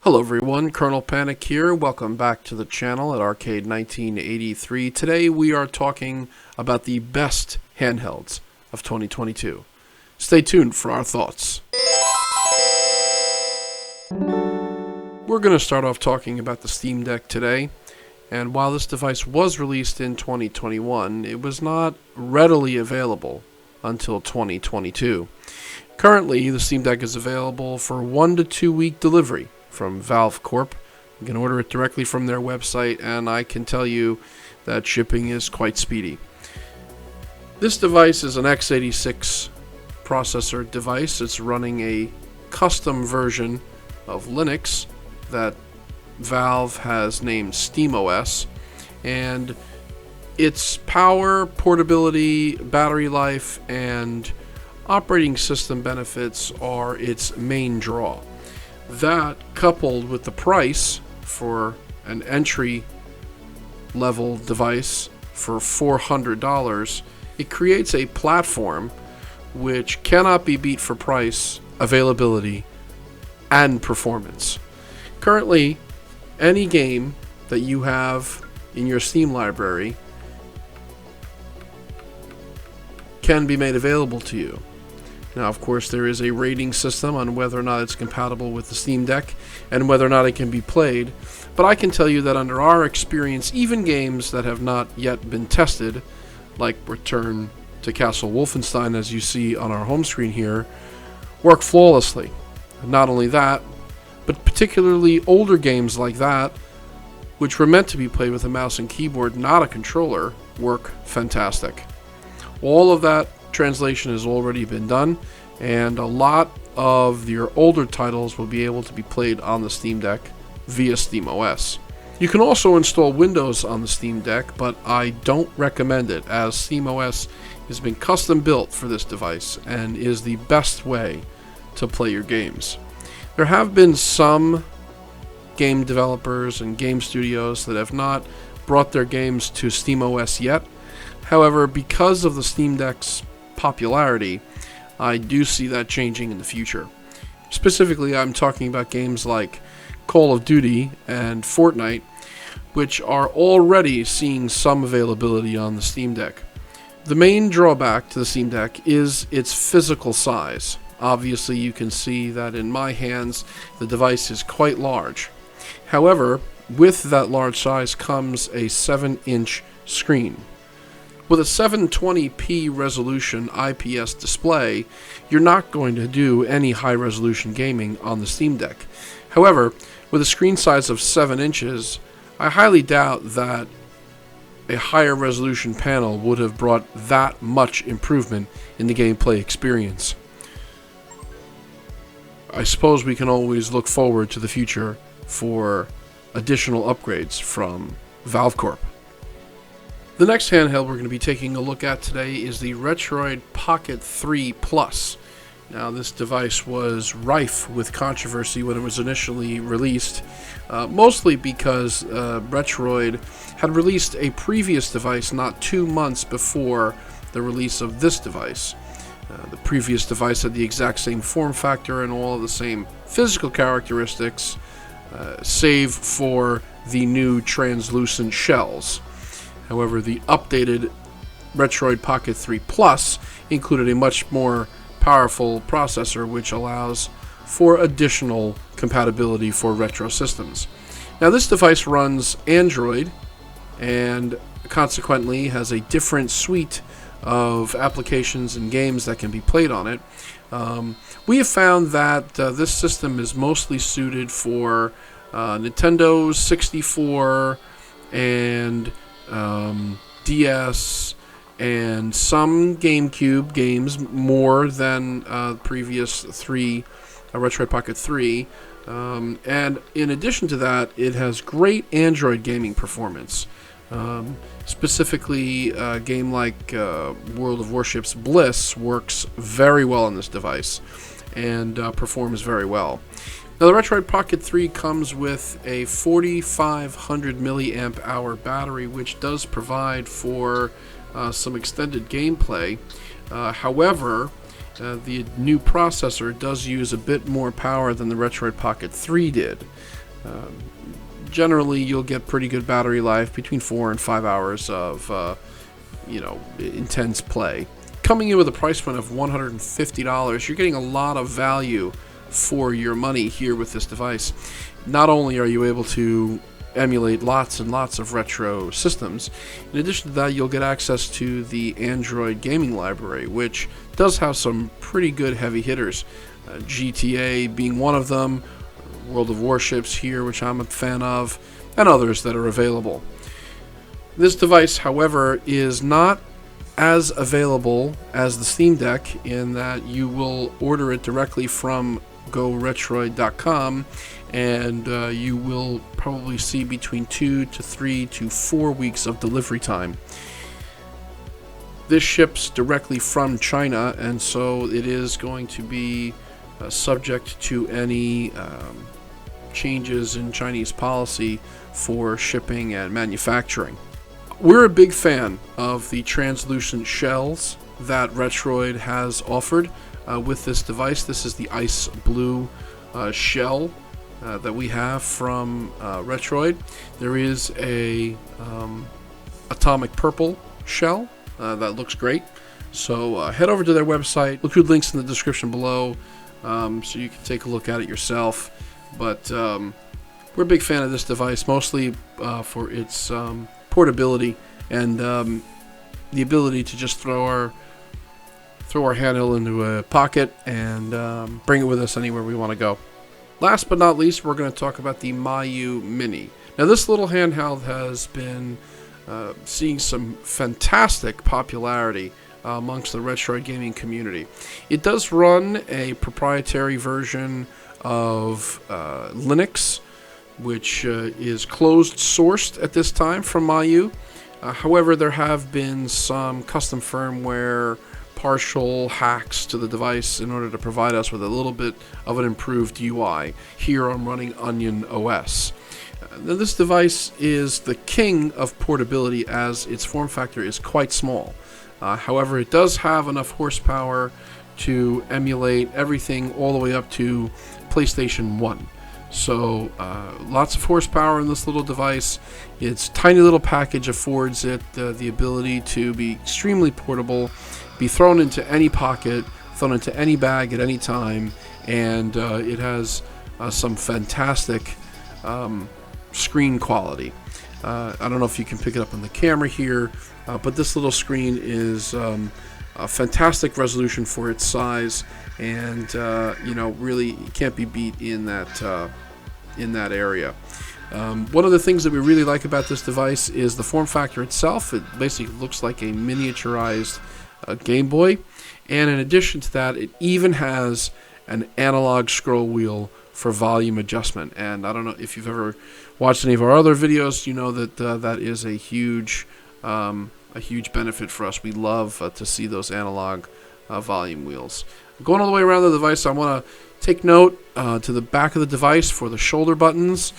Hello everyone, Colonel Panic here. Welcome back to the channel at Arcade 1983. Today we are talking about the best handhelds of 2022. Stay tuned for our thoughts. We're going to start off talking about the Steam Deck today. And while this device was released in 2021, it was not readily available until 2022. Currently, the Steam Deck is available for 1 to 2 week delivery from Valve Corp. You can order it directly from their website, and I can tell you that shipping is quite speedy. This device is an x86 processor device. It's running a custom version of Linux that Valve has named SteamOS, and its power, portability, battery life, and operating system benefits are its main draw. That, coupled with the price for an entry-level device for $400, it creates a platform which cannot be beat for price, availability, and performance. Currently, any game that you have in your Steam library can be made available to you. Now, of course, there is a rating system on whether or not it's compatible with the Steam Deck and whether or not it can be played, but I can tell you that under our experience, even games that have not yet been tested, like Return to Castle Wolfenstein, as you see on our home screen here, work flawlessly. Not only that, but particularly older games like that, which were meant to be played with a mouse and keyboard, not a controller, work fantastic. All of that translation has already been done, and a lot of your older titles will be able to be played on the Steam Deck via SteamOS. You can also install Windows on the Steam Deck, but I don't recommend it, as SteamOS has been custom built for this device and is the best way to play your games. There have been some game developers and game studios that have not brought their games to SteamOS yet. However, because of the Steam Deck's popularity, I do see that changing in the future. Specifically, I'm talking about games like Call of Duty and Fortnite, which are already seeing some availability on the Steam Deck. The main drawback to the Steam Deck is its physical size. Obviously, you can see that in my hands, the device is quite large. However, with that large size comes a 7-inch screen. With a 720p resolution IPS display, you're not going to do any high-resolution gaming on the Steam Deck. However, with a screen size of 7 inches, I highly doubt that a higher resolution panel would have brought that much improvement in the gameplay experience. I suppose we can always look forward to the future for additional upgrades from Valve Corp. The next handheld we're going to be taking a look at today is the Retroid Pocket 3 Plus. Now, this device was rife with controversy when it was initially released, mostly because Retroid had released a previous device not 2 months before the release of this device. The previous device had the exact same form factor and all of the same physical characteristics, save for the new translucent shells. However, the updated Retroid Pocket 3 Plus included a much more powerful processor, which allows for additional compatibility for retro systems. Now, this device runs Android and consequently has a different suite of applications and games that can be played on it. We have found that this system is mostly suited for Nintendo 64 and DS and some GameCube games, more than previous three Retroid Pocket 3. And in addition to that, it has great Android gaming performance. Specifically, a game like World of Warship's Bliss works very well on this device and performs very well. Now, the Retroid Pocket 3 comes with a 4500 milliamp hour battery, which does provide for some extended gameplay. However, the new processor does use a bit more power than the Retroid Pocket 3 did. Generally, you'll get pretty good battery life, between 4 and 5 hours of intense play. Coming in with a price point of $150, you're getting a lot of value for your money here with this device. Not only are you able to emulate lots and lots of retro systems, in addition to that, you'll get access to the Android gaming library, which does have some pretty good heavy hitters. GTA being one of them, World of Warships here, which I'm a fan of, and others that are available. This device, however, is not as available as the Steam Deck in that you will order it directly from GoRetroid.com, and you will probably see between 2 to 3 to 4 weeks of delivery time. This ships directly from China, and so it is going to be subject to any changes in Chinese policy for shipping and manufacturing. We're a big fan of the translucent shells that Retroid has offered with this device. This is the ice blue shell that we have from Retroid. There is a atomic purple shell that looks great. So head over to their website. Look through the links in the description below so you can take a look at it yourself. But we're a big fan of this device, mostly for its portability and the ability to just throw our handheld into a pocket and bring it with us anywhere we want to go. Last but not least, we're going to talk about the Miyoo Mini. Now, this little handheld has been seeing some fantastic popularity amongst the Retroid gaming community. It does run a proprietary version of Linux, which is closed sourced at this time from Miyoo. However, there have been some custom firmware partial hacks to the device in order to provide us with a little bit of an improved UI. Here I'm running Onion OS. Now, this device is the king of portability as its form factor is quite small. However, it does have enough horsepower to emulate everything all the way up to PlayStation 1. So lots of horsepower in this little device. Its tiny little package affords it the ability to be extremely portable, be thrown into any pocket, thrown into any bag at any time, and it has some fantastic screen quality. I don't know if you can pick it up on the camera here, but this little screen is a fantastic resolution for its size, and really can't be beat in that area. One of the things that we really like about this device is the form factor itself. It basically looks like a miniaturized Game Boy, and in addition to that, it even has an analog scroll wheel for volume adjustment. And I don't know if you've ever watched any of our other videos, you know that that is a huge benefit for us. We love to see those analog volume wheels. Going all the way around the device, I want to take note to the back of the device for the shoulder buttons.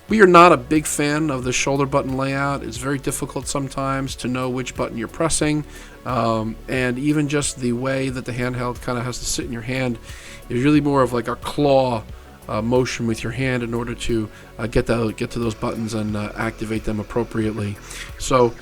We are not a big fan of the shoulder button layout. It's very difficult sometimes to know which button you're pressing, and even just the way that the handheld kind of has to sit in your hand is really more of like a claw motion with your hand in order to get to those buttons and activate them appropriately. So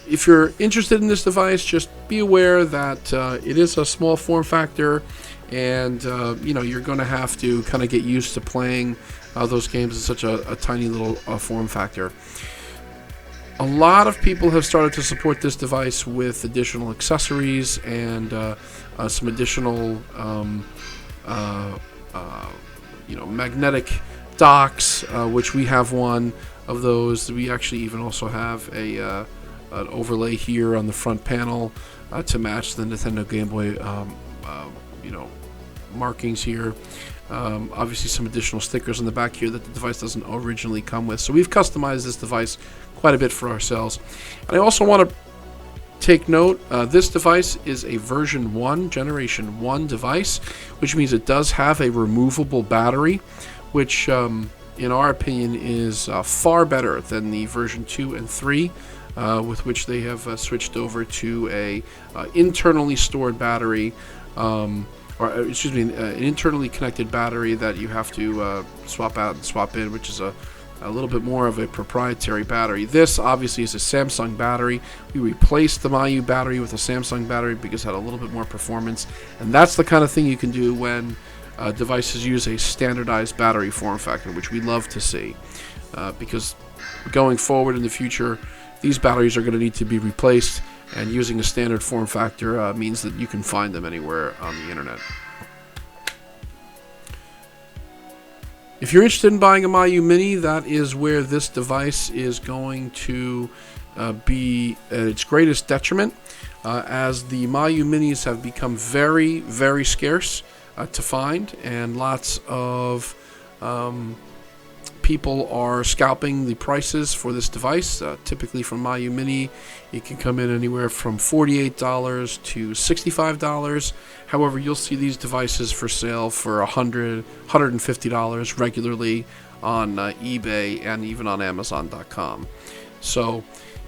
if you're interested in this device, just be aware that it is a small form factor, and you're going to have to kind of get used to playing those games in such a tiny little form factor. A lot of people have started to support this device with additional accessories and some additional magnetic docks, which we have one of those. We actually even also have an overlay here on the front panel to match the Nintendo Game Boy markings here. Obviously some additional stickers on the back here that the device doesn't originally come with. So we've customized this device quite a bit for ourselves. And I also want to take note, this device is a version 1, generation 1 device, which means it does have a removable battery, which in our opinion is far better than the version 2 and 3 with which they have switched over to a internally stored battery, an internally connected battery that you have to swap out and swap in, which is a little bit more of a proprietary battery. This obviously is a Samsung battery. We replaced the Miyoo battery with a Samsung battery because it had a little bit more performance, and that's the kind of thing you can do when devices use a standardized battery form factor, which we love to see, because going forward in the future, these batteries are going to need to be replaced, and using a standard form factor means that you can find them anywhere on the internet. If you're interested in buying a Miyoo Mini, that is where this device is going to be at its greatest detriment, as the Miyoo Minis have become very, very scarce to find, and lots of people are scalping the prices for this device. Typically from Miyoo Mini, it can come in anywhere from $48 to $65. However, you'll see these devices for sale for $100, $150 regularly on eBay and even on Amazon.com. So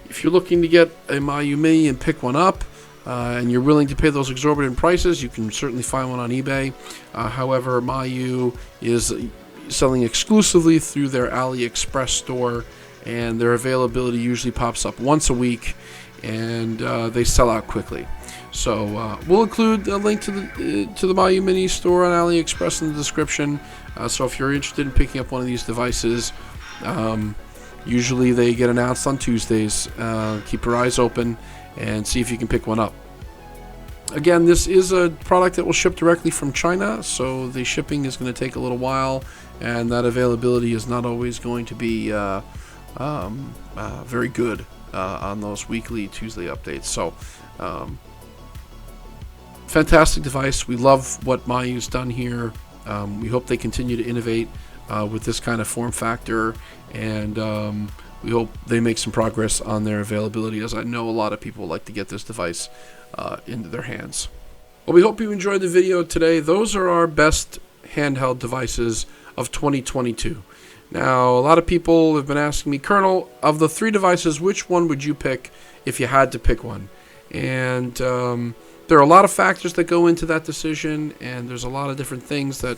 if you're looking to get a Miyoo Mini and pick one up, and you're willing to pay those exorbitant prices, you can certainly find one on eBay. However, Miyoo is selling exclusively through their AliExpress store, and their availability usually pops up once a week, and they sell out quickly. So we'll include a link to the Miyoo Mini store on AliExpress in the description. So if you're interested in picking up one of these devices, usually they get announced on Tuesdays. Keep your eyes open and see if you can pick one up. Again, this is a product that will ship directly from China, so the shipping is going to take a little while, and that availability is not always going to be very good on those weekly Tuesday updates. So fantastic device. We love what Miyoo's done here. We hope they continue to innovate with this kind of form factor, and we hope they make some progress on their availability, as I know a lot of people like to get this device into their hands. Well, we hope you enjoyed the video today. Those are our best handheld devices of 2022. Now, a lot of people have been asking me, Colonel, of the 3 devices, which one would you pick if you had to pick one? And there are a lot of factors that go into that decision, and there's a lot of different things that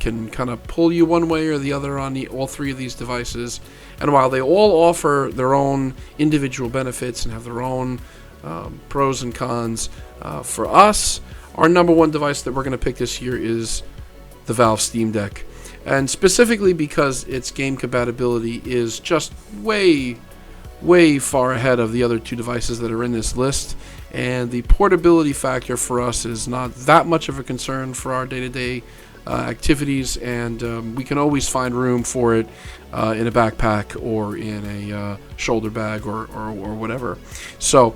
can kind of pull you one way or the other on all 3 of these devices. And while they all offer their own individual benefits and have their own pros and cons, for us, our number 1 device that we're going to pick this year is the Valve Steam Deck. And specifically because its game compatibility is just way far ahead of the other 2 devices that are in this list. And the portability factor for us is not that much of a concern for our day-to-day activities, and we can always find room for it in a backpack or in a shoulder bag or whatever. So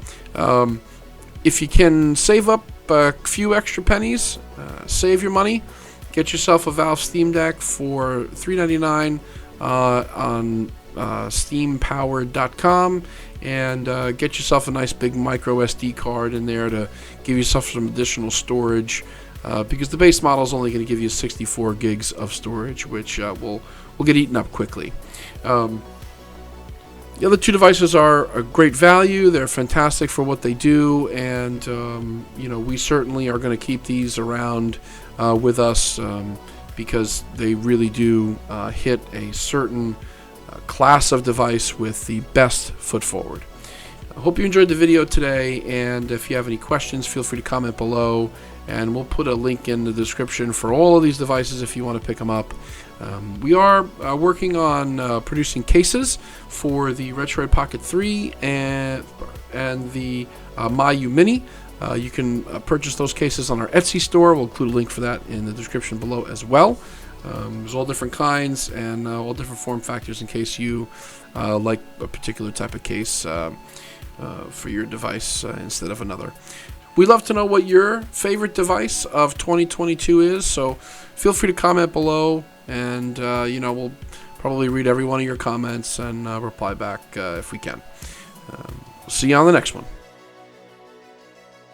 if you can save up a few extra pennies, save your money, get yourself a Valve Steam Deck for $399 on steampowered.com, and get yourself a nice big micro SD card in there to give yourself some additional storage, because the base model is only going to give you 64 gigs of storage, which will get eaten up quickly. The other 2 devices are a great value. They're fantastic for what they do, and we certainly are going to keep these around with us, because they really do hit a certain class of device with the best foot forward. I hope you enjoyed the video today, and if you have any questions, feel free to comment below, and we'll put a link in the description for all of these devices if you want to pick them up. We are working on producing cases for the Retroid Pocket 3 and the Miyoo Mini. You can purchase those cases on our Etsy store. We'll include a link for that in the description below as well. There's all different kinds and all different form factors in case you like a particular type of case for your device instead of another. We'd love to know what your favorite device of 2022 is, so feel free to comment below, and we'll probably read every one of your comments and reply back if we can. See you on the next one.